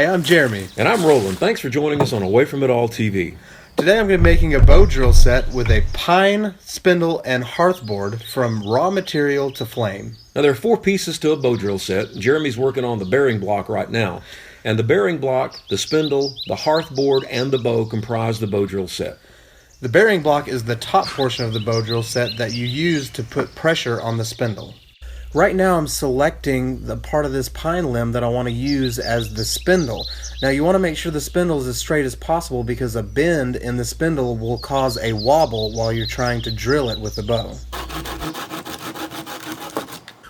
Hi, I'm Jeremy. And I'm Roland. Thanks for joining us on Away From It All TV. Today I'm going to be making a bow drill set with a pine, spindle, and hearth board from raw material to flame. Now there are 4 pieces to a bow drill set. Jeremy's working on the bearing block right now. And the bearing block, the spindle, the hearth board, and the bow comprise the bow drill set. The bearing block is the top portion of the bow drill set that you use to put pressure on the spindle. Right now I'm selecting the part of this pine limb that I want to use as the spindle. Now you want to make sure the spindle is as straight as possible because a bend in the spindle will cause a wobble while you're trying to drill it with the bow.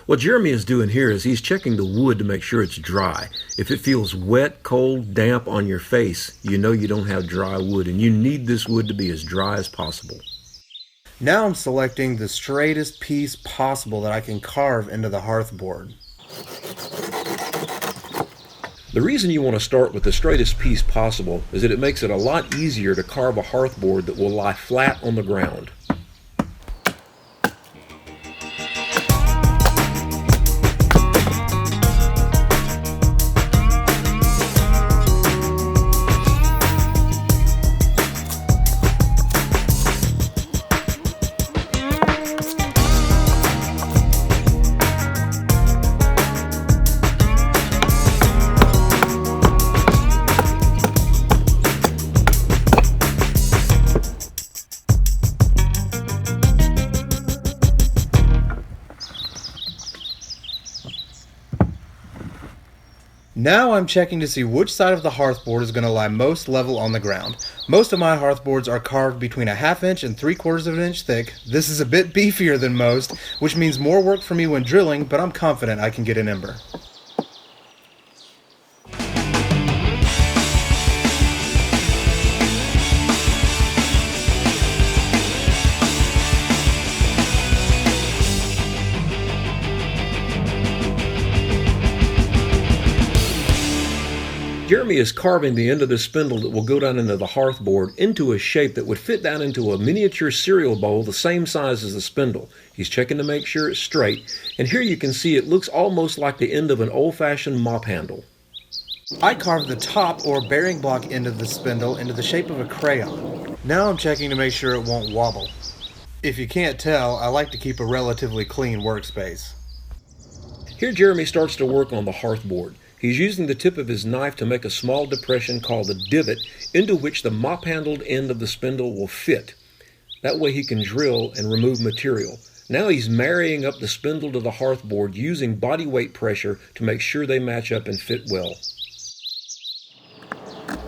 What Jeremy is doing here is he's checking the wood to make sure it's dry. If it feels wet, cold, damp on your face, you know you don't have dry wood, and you need this wood to be as dry as possible. Now I'm selecting the straightest piece possible that I can carve into the hearth board. The reason you want to start with the straightest piece possible is that it makes it a lot easier to carve a hearth board that will lie flat on the ground. Now I'm checking to see which side of the hearth board is going to lie most level on the ground. Most of my hearth boards are carved between a 1/2 inch and 3/4 of an inch thick. This is a bit beefier than most, which means more work for me when drilling, but I'm confident I can get an ember. Jeremy is carving the end of the spindle that will go down into the hearth board into a shape that would fit down into a miniature cereal bowl the same size as the spindle. He's checking to make sure it's straight, and here you can see it looks almost like the end of an old-fashioned mop handle. I carved the top or bearing block end of the spindle into the shape of a crayon. Now I'm checking to make sure it won't wobble. If you can't tell, I like to keep a relatively clean workspace. Here Jeremy starts to work on the hearth board. He's using the tip of his knife to make a small depression called the divot into which the mop-handled end of the spindle will fit. That way he can drill and remove material. Now he's marrying up the spindle to the hearth board using body weight pressure to make sure they match up and fit well.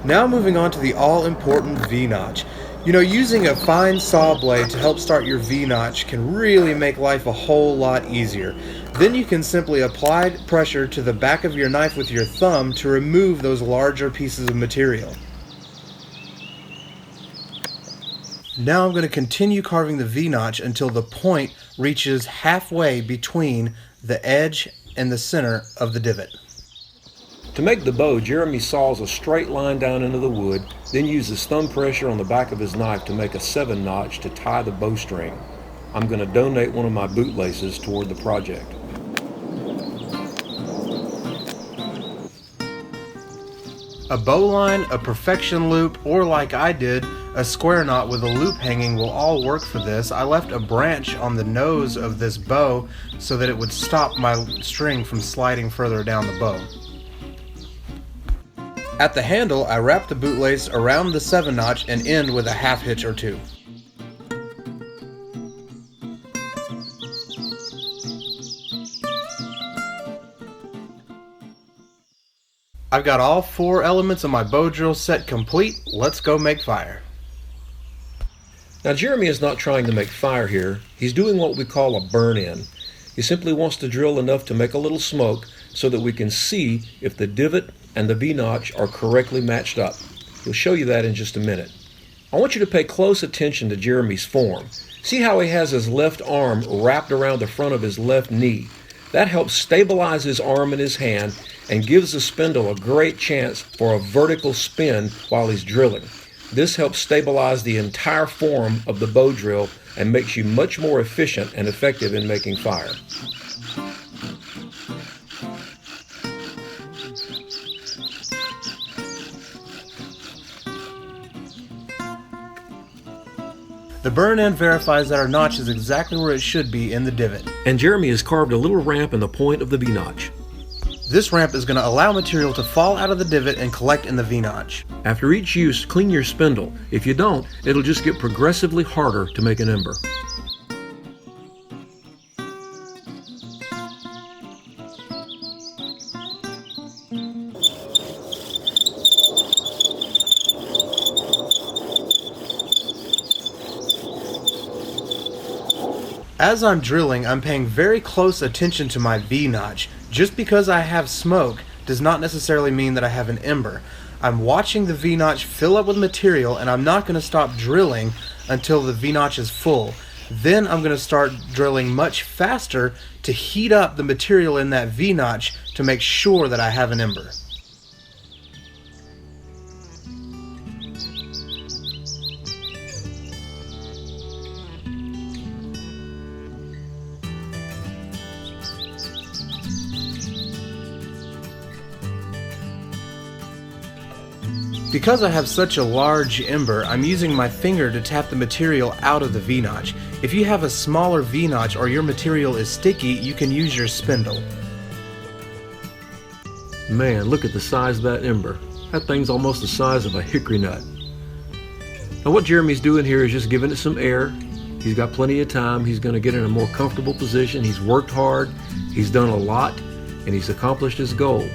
Now moving on to the all-important V-notch. You know, using a fine saw blade to help start your V-notch can really make life a whole lot easier. Then you can simply apply pressure to the back of your knife with your thumb to remove those larger pieces of material. Now I'm going to continue carving the V-notch until the point reaches halfway between the edge and the center of the divot. To make the bow, Jeremy saws a straight line down into the wood, then uses thumb pressure on the back of his knife to make a 7-notch to tie the bowstring. I'm going to donate one of my bootlaces toward the project. A bowline, a perfection loop, or like I did, a square knot with a loop hanging will all work for this. I left a branch on the nose of this bow so that it would stop my string from sliding further down the bow. At the handle, I wrap the bootlace around the 7-notch and end with a 1/2 hitch or 2. I've got all 4 elements of my bow drill set complete. Let's go make fire. Now Jeremy is not trying to make fire here. He's doing what we call a burn-in. He simply wants to drill enough to make a little smoke so that we can see if the divot and the V-notch are correctly matched up. We'll show you that in just a minute. I want you to pay close attention to Jeremy's form. See how he has his left arm wrapped around the front of his left knee. That helps stabilize his arm and his hand and gives the spindle a great chance for a vertical spin while he's drilling. This helps stabilize the entire form of the bow drill and makes you much more efficient and effective in making fire. The burn end verifies that our notch is exactly where it should be in the divot. And Jeremy has carved a little ramp in the point of the V-notch. This ramp is going to allow material to fall out of the divot and collect in the V-notch. After each use, clean your spindle. If you don't, it'll just get progressively harder to make an ember. As I'm drilling, I'm paying very close attention to my V-notch. Just because I have smoke does not necessarily mean that I have an ember. I'm watching the V-notch fill up with material, and I'm not going to stop drilling until the V-notch is full. Then I'm going to start drilling much faster to heat up the material in that V-notch to make sure that I have an ember. Because I have such a large ember, I'm using my finger to tap the material out of the V-notch. If you have a smaller V-notch or your material is sticky, you can use your spindle. Man, look at the size of that ember. That thing's almost the size of a hickory nut. Now what Jeremy's doing here is just giving it some air. He's got plenty of time. He's going to get in a more comfortable position. He's worked hard. He's done a lot, and he's accomplished his goal.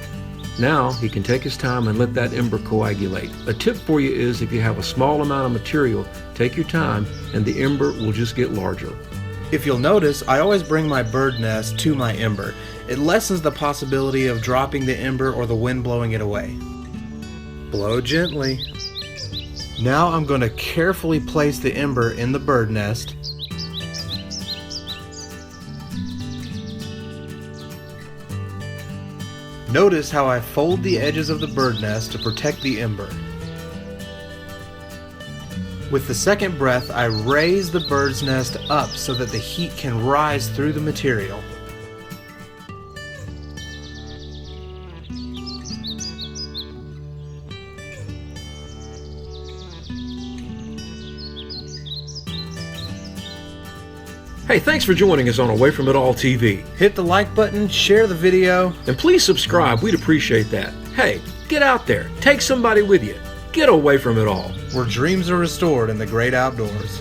Now he can take his time and let that ember coagulate. A tip for you is if you have a small amount of material, take your time and the ember will just get larger. If you'll notice, I always bring my bird nest to my ember. It lessens the possibility of dropping the ember or the wind blowing it away. Blow gently. Now I'm going to carefully place the ember in the bird nest. Notice how I fold the edges of the bird nest to protect the ember. With the second breath, I raise the bird's nest up so that the heat can rise through the material. Hey, thanks for joining us on Away From It All TV. Hit the like button, share the video, and please subscribe. We'd appreciate that. Hey, get out there. Take somebody with you. Get away from it all. Where dreams are restored in the great outdoors.